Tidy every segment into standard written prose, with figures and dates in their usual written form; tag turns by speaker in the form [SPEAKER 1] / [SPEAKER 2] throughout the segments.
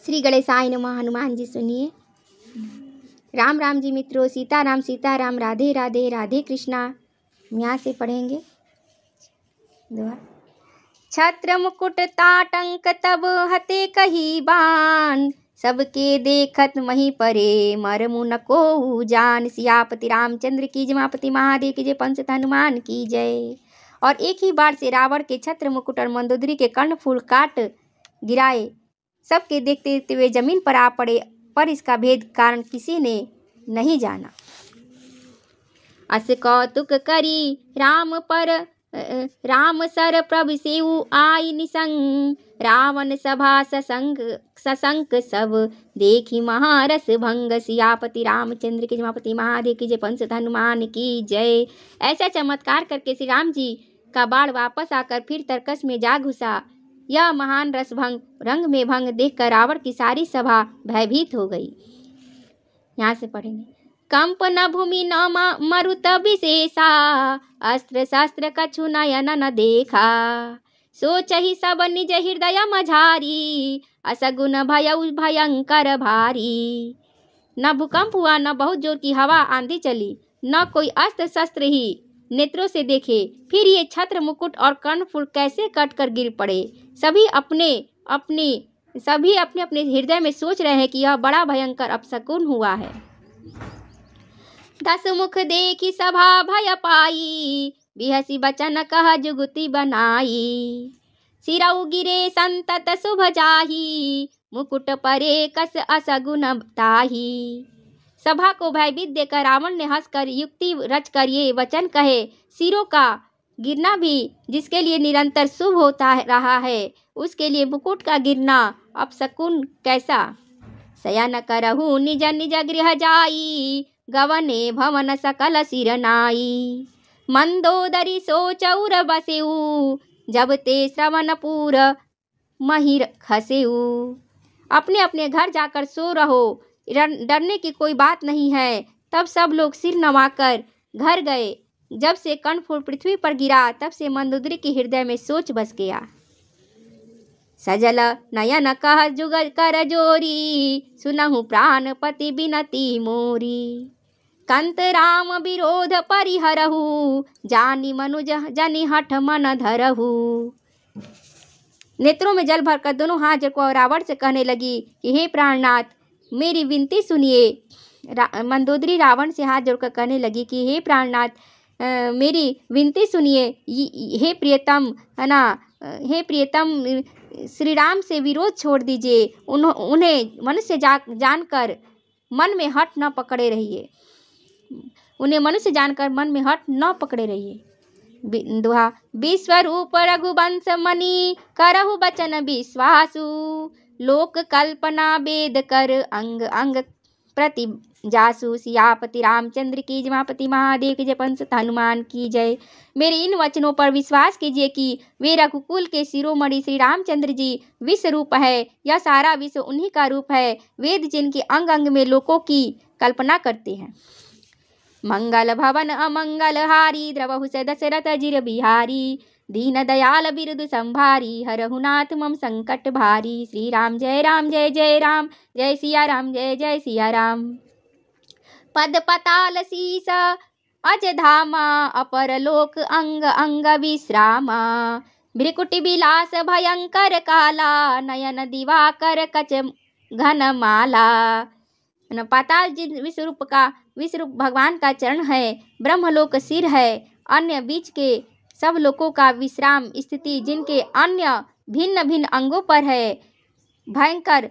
[SPEAKER 1] श्री गणेशाय नमः। हनुमान जी सुनिए। राम राम जी मित्रों, सीताराम राधे राधे राधे कृष्णा। यहाँ से पढ़ेंगे दुआ। छत्र मुकुट ताटंक तब हते कही बान, सबके देखत मही परे मरमु न को जान। सियापति रामचंद्र की जय, मापति महादेव की जय, पंचत हनुमान की जय। और एक ही बार से रावण के छत्र मुकुट और मंदोदरी के कर्णफूल काट गिराए। सबके देखते देखते वे जमीन पर आ पड़े, पर इसका भेद कारण किसी ने नहीं जाना। अस कौतुक करी राम सर प्रभु सेऊ आई निसंग, रावण सभा सशंक सब देखी महारस भंग। सियापति रामचंद्र की जय, मापति महादेव की जय, पंचत हनुमान की जय। ऐसा चमत्कार करके श्री राम जी का बाण वापस आकर फिर तरकस में जा घुसा। यह महान रंग में भंग देखकर रावण की सारी सभा भयभीत हो गई। यहाँ से पढ़ेंगे। कंप न भूमि न मरुत विशेषा, अस्त्र शस्त्र कछु नयन न देखा। सोच ही सब निज हृदय मझारी, असगुन भयउ भयंकर भारी। न भूकंप हुआ, न बहुत जोर की हवा आंधी चली, न कोई अस्त्र शस्त्र ही नेत्रों से देखे। फिर ये छत्र मुकुट और कर्णफूल कैसे कट कर गिर पड़े। सभी अपने अपने हृदय में सोच रहे हैं कि यह बड़ा भयंकर अपशकुन हुआ है। 10 मुख देखी सभा भय पाई, बिहसी बचन कह जुगति बनाई। सिरऊ गिरे संतत शुभ जाही, मुकुट परे कस असगुन ताही। सभा को भयभीत देकर रावण ने हंसकर युक्ति रचकर ये वचन कहे, सिरों का गिरना भी जिसके लिए निरंतर शुभ होता रहा है, उसके लिए मुकुट का गिरना अपशकुन कैसा। शयन करहु निज निज गृह जाई, गवने भवन सकल सिर नाई। मंदोदरी सोच उर बसेऊ, जब ते श्रवणपुर महिर खसेऊ। अपने अपने घर जाकर सो रहो, डरने की कोई बात नहीं है। तब सब लोग सिर नवाकर घर गए। जब से कर्णफूल पृथ्वी पर गिरा, तब से मंदोदरी के हृदय में सोच बस गया। सजल नयन कह जुग कर जोरी, सुनहु प्राणपति बिनती मोरी। कंत राम विरोध परिहरहु, जानी मनुज जनि हठ मन धरहु। नेत्रों में जल भरकर दोनों हाथ जोड़कर रावण से कहने लगी कि हे प्राणनाथ, मेरी विनती सुनिए। मंदोदरी रावण से हाथ जोड़कर कहने लगी कि हे प्राणनाथ, मेरी विनती सुनिए। हे प्रियतम, है ना, हे प्रियतम, श्री राम से विरोध छोड़ दीजिए। उन्हें मनुष्य जानकर मन में हठ न पकड़े रहिए। उन्हें मनुष्य जानकर मन में हठ न पकड़े रहिए। दोहा। विश्वरूप रघुवंश मणि, करहु बचन विश्वासु। लोक कल्पना वेद कर, अंग अंग प्रति जासु। सियापति रामचंद्र की जय, मापति महादेव की जय, पंचत हनुमान की जय। मेरे इन वचनों पर विश्वास कीजिए कि वे रघुकुल के शिरोमणि श्री रामचंद्र जी विश्व रूप है। यह सारा विश्व उन्हीं का रूप है। वेद जिनके अंग अंग में लोकों की कल्पना करते हैं। मंगल भवन अमंगल हारी, द्रवहु दशरथ जिर बिहारी। दीन दयाल बिरुद संभारी, हरहु नाथ मम संकट भारी। श्री राम जय जय राम, जय सिया राम जय जय सिया राम। पद पताल शीस अज धामा, अपर लोक अंग अंग विश्रामा। भ्रिकुटि विलास भयंकर काला, नयन दिवाकर कच घन माला। पाताल जिन विश्वरूप भगवान का चरण है, ब्रह्मलोक सिर है, अन्य बीच के सब लोकों का विश्राम स्थिति जिनके अन्य भिन्न भिन्न अंगों पर है। भयंकर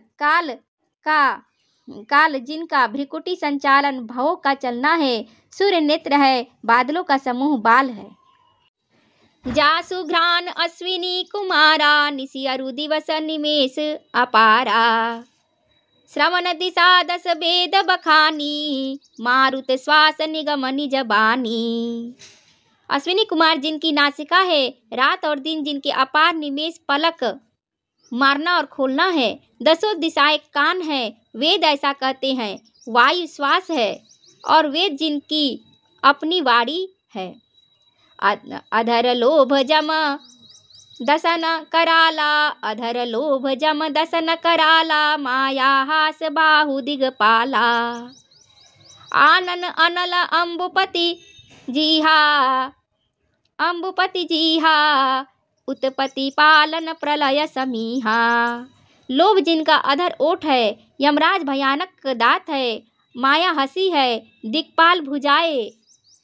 [SPEAKER 1] काल जिनका भ्रिकुटि संचालन भवों का चलना है। सूर्य नेत्र है, बादलों का समूह बाल है। जासु घ्राण अश्विनी कुमारा, निशि अरु दिवस निमेष अपारा। श्रवण दिशा दस वेद बखानी, मारुत श्वास निगम निज बानी। अश्विनी कुमार जिनकी नासिका है, रात और दिन जिनके अपार निमेष पलक मारना और खोलना है। 10 दिशाएं कान है, वेद ऐसा कहते हैं। वायु श्वास है और वेद जिनकी अपनी वाणी है। अधर लोभ जम दसन कराला अधर लोभ जम दसन कराला माया हास बाहु दिगपाला। आनन अनल अम्बुपति जीहा उत्पत्ति पालन प्रलय समीहा। लोभ जिनका अधर ओठ है, यमराज भयानक दात है, माया हंसी है, दिक्पाल भुजाए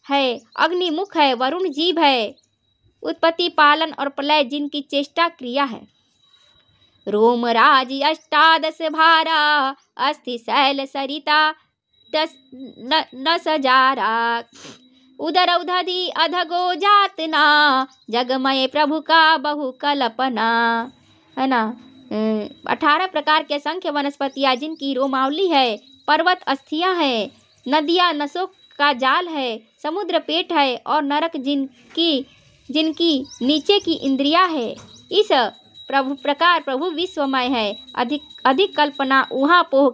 [SPEAKER 1] है, अग्निमुख है, वरुण जीभ है, उत्पत्ति पालन और प्रलय जिनकी चेष्टा क्रिया है। रोमराज अष्टादश भारा अस्थि शैल सरिता न सजारा। उदर उदधि अधगो जातना जगमय प्रभु का बहु कल्पना। है ना। 18 प्रकार के असंख्य वनस्पतियाँ जिनकी रोमावली है, पर्वत अस्थियाँ है, नदियाँ नसों का जाल है, समुद्र पेट है और नरक जिनकी नीचे की इंद्रियाँ है। इस प्रभु विश्वमय है, अधिक कल्पना उहाँ पोह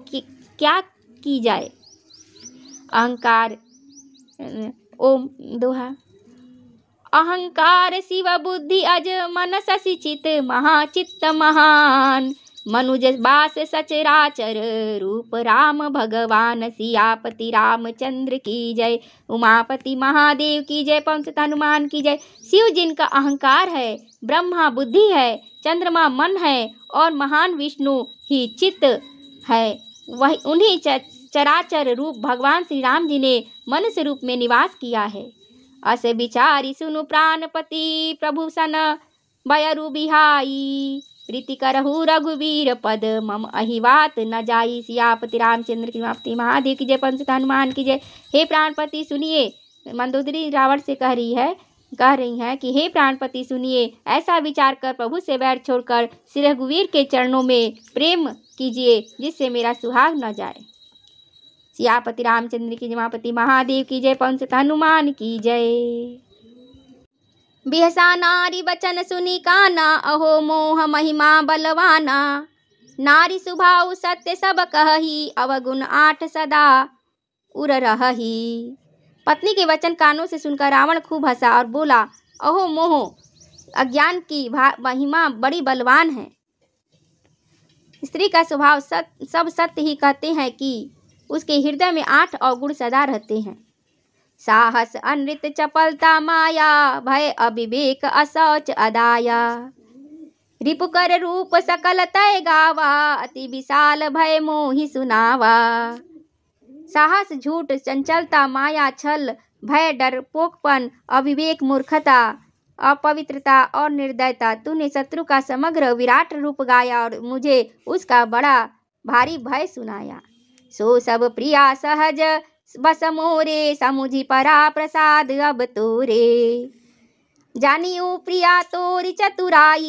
[SPEAKER 1] क्या की जाए। अहंकार ओम दोहा। अहंकार शिव बुद्धि अज मन शशि चित महाचित्त महान। मनुज बास सचराचर रूप राम भगवान। सियापति रामचंद्र की जय, उमापति महादेव की जय, पवन सुत हनुमान की जय। शिव जिनका अहंकार है, ब्रह्मा बुद्धि है, चंद्रमा मन है और महान विष्णु ही चित्त है, वही उन्हीं चराचर रूप भगवान श्री राम जी ने मनुष्य रूप में निवास किया है। अस विचारी सुनु प्राणपति प्रभु सन बयरु बिहाई। प्रीति करहु रघुवीर पद मम अहिवात न जाई। सियापति रामचंद्र की मापति महादेव की जय, पवन सुत हनुमान की जय। हे प्राणपति सुनिए, मंदोदरी रावण से कह रही हैं कि हे प्राणपति सुनिए, ऐसा विचार कर प्रभु से बैर छोड़कर श्री रघुवीर के चरणों में प्रेम कीजिए जिससे मेरा सुहाग न जाए। सियापति रामचंद्र की जय, उमापति महादेव की जय, पवन सुत हनुमान की जय। बिहसा नारी बचन सुनी काना, अहो मोह महिमा बलवाना। नारी सुभाव सत्य सब कहही, अवगुण 8 सदा उर रहही। पत्नी के वचन कानों से सुनकर रावण खूब हंसा और बोला, अहो मोह, अज्ञान की महिमा बड़ी बलवान है। स्त्री का स्वभाव सब सत्य ही कहते हैं कि उसके हृदय में 8 अवगुण सदा रहते हैं। साहस अनृत चपलता माया, भय अविवेक अशौच अदाया। रिपुकर रूप सकल तय गावा, अति विशाल भय मोहि सुनावा। साहस झूठ चंचलता माया छल भय डरपोकपन अविवेक मूर्खता अपवित्रता और निर्दयता। तूने शत्रु का समग्र विराट रूप गाया और मुझे उसका बड़ा भारी भय सुनाया। सो सब प्रिया सहज बस मोरे, समुझी परा प्रसाद अब तोरे। जानियो प्रिया तोरी चतुराई,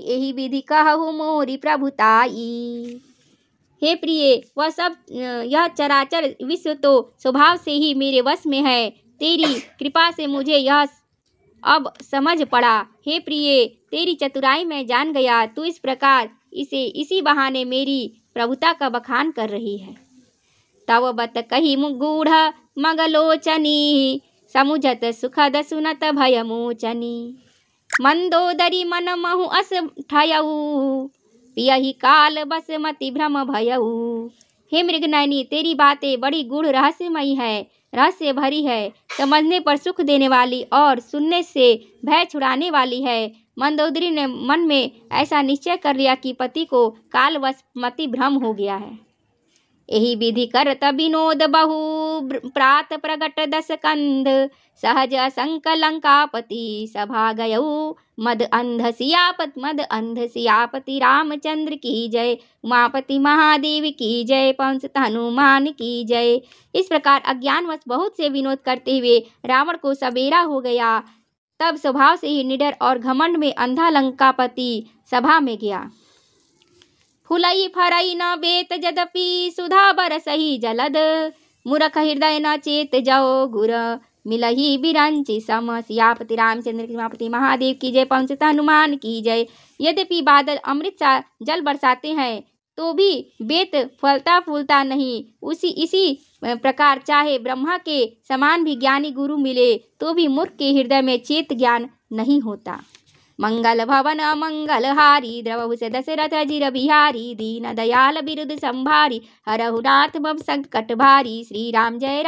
[SPEAKER 1] यही विधि कहु मोरी प्रभुताई। हे प्रिय, वह सब यह चराचर विश्व तो स्वभाव से ही मेरे वश में है। तेरी कृपा से मुझे यह अब समझ पड़ा। हे प्रिय, तेरी चतुराई मैं जान गया। तू इस प्रकार इसी बहाने मेरी प्रभुता का बखान कर रही है। तव बत कही गूढ़ मगलोचनी, समुझत सुखद सुनत भय मोचनी। मंदोदरी मन महु अस ठयऊ, पियहि काल बस मति भ्रम भयऊ। हे मृगनयनी, तेरी बातें बड़ी गूढ़ रहस्यमयी है, रहस्य भरी है, समझने पर सुख देने वाली और सुनने से भय छुड़ाने वाली है। मंदोदरी ने मन में ऐसा निश्चय कर लिया कि पति को कालवश मति भ्रम हो गया है। यही विधि करत विनोद बहु, प्रात प्रगट 10 कंद। सहज असंक लंकापति, सभा गयऊ मद अंध सियापति रामचंद्र की जय, उमापति महादेव की जय, पवन सुत हनुमान की जय। इस प्रकार अज्ञानवश बहुत से विनोद करते हुए रावण को सबेरा हो गया। तब स्वभाव से ही निडर और घमंड में अंधा लंकापति सभा में गया। फुलई फरई न बेत जदपि, सुधा बरसही जलद। मूर्ख हृदय न चेत जाओ गुर, मिलही बिरंचि सम। सियापति रामचंद्र की उमापति महादेव की जय, पवन सुत हनुमान की जय। यद्यपि बादल अमृत सा जल बरसाते हैं तो भी बेत फलता फूलता नहीं। इसी प्रकार चाहे ब्रह्मा के समान भी ज्ञानी गुरु मिले तो भी मूर्ख के हृदय में चेत ज्ञान नहीं होता। मंगल भवन मंगल हारी द्रवहु से दशरथ अजिर बिहारी दीन दयाल बिरुद संभारी हरहु नाथ मम संकट भारी। श्री राम जय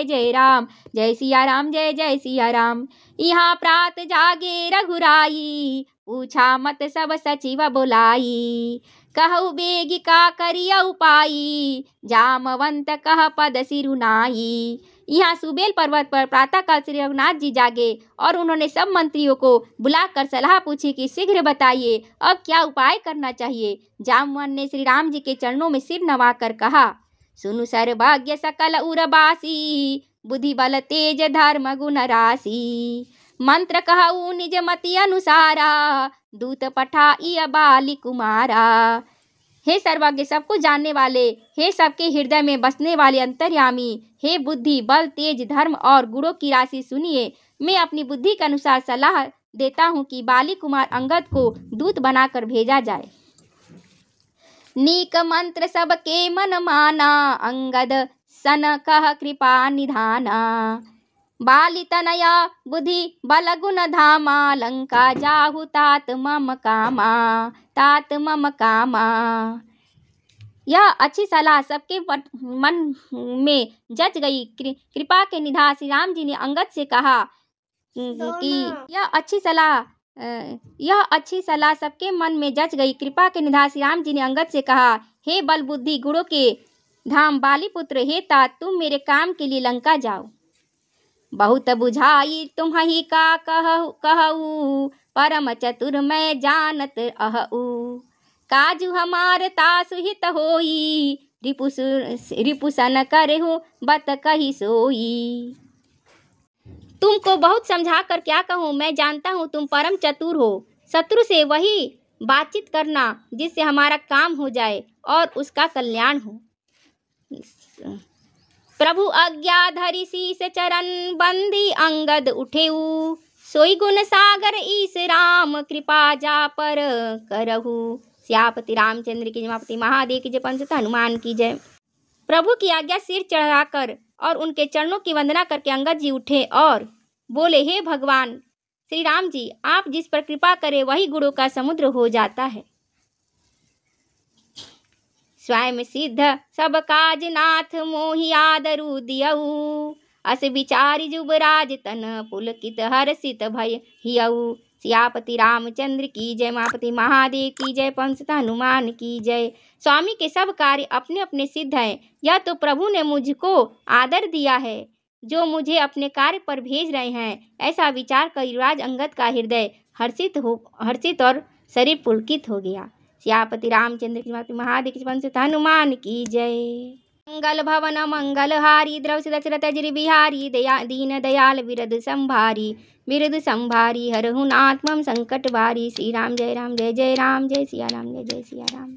[SPEAKER 1] जय राम जय जय सिया राम। यहाँ प्रात जागे रघुराई पूछा मत सब सचिव बुलाई। कहु बेगी का करिया उपाई जामवंत कह पद सिरुनाई। यहाँ सुबेल पर्वत पर प्रातःकाल श्री रघुनाथ जी जागे और उन्होंने सब मंत्रियों को बुलाकर सलाह पूछी कि शीघ्र बताइए अब क्या उपाय करना चाहिए। जामवंत ने श्री राम जी के चरणों में सिर नवाकर कहा, सुनु सर्वभाग्य सकल उरबासी बुद्धि बल तेज धर्म गुण राशि। मंत्र कहऊ निज मति अनुसारा दूत पठाई बाली कुमारा। हे सर्वज्ञ सब कुछ जानने वाले, हे सबके हृदय में बसने वाले अंतर्यामी, हे बुद्धि बल तेज धर्म और गुणों की राशि सुनिए। मैं अपनी बुद्धि के अनुसार सलाह देता हूँ कि बाली कुमार अंगद को दूत बनाकर भेजा जाए। नीक मंत्र सबके मन माना अंगद सन कह कृपा निधाना। बाली तनया बुद्धि बल गुण धामा लंका जाहु तात मम कामा। यह अच्छी सलाह सबके मन में जच गई। कृपा के निधान श्री राम जी ने अंगद से कहा कि यह अच्छी सलाह सबके मन में जच गई। कृपा के निधान श्री राम जी ने अंगद से कहा, हे बल बुद्धि गुणों के धाम बालीपुत्र, हे तात तुम मेरे काम के लिए लंका जाओ। बहुत बुझाई तुम्हि का कहऊ परम चतुर मैं जानत अहऊ। काजू हमार तासु हित होई रिपुसन करहु बत कही सोई। तुमको बहुत समझा कर क्या कहूँ, मैं जानता हूँ तुम परम चतुर हो। शत्रु से वही बातचीत करना जिससे हमारा काम हो जाए और उसका कल्याण हो। प्रभु आज्ञा धरि शीस चरण बंदी अंगद उठेऊ। सोई गुण सागर ईश राम कृपा जा पर करहु। सियापति रामचंद्र की जय, मापति महादेव की जय, पंचतन हनुमान की जय। प्रभु की आज्ञा सिर चढ़ाकर और उनके चरणों की वंदना करके अंगद जी उठे और बोले, हे भगवान श्री राम जी, आप जिस पर कृपा करें वही गुणों का समुद्र हो जाता है। स्वयं सिद्ध सब काज नाथ मोहि आदरु दियऊ। अस विचारि जुबराज तन पुलकित हर्षित भय हियऊ। सियापति रामचंद्र की जय, मापति महादेव की जय, पंचतन हनुमान की जय। स्वामी के सब कार्य अपने अपने सिद्ध हैं। यह तो प्रभु ने मुझको आदर दिया है जो मुझे अपने कार्य पर भेज रहे हैं। ऐसा विचार कर युवराज अंगद का हृदय हर्षित और शरीर पुलकित हो गया। सियापति रामचंद्र की जय, महादेव की पंचतन हनुमान की जय। मंगल भवन मंगल हारी द्रवहु दशरथ अजिर बिहारी दीन दयाल बिरुद संभारी हरहु नाथ मम संकट भारी। श्री राम जय जय राम जय सिया राम जय सिया राम।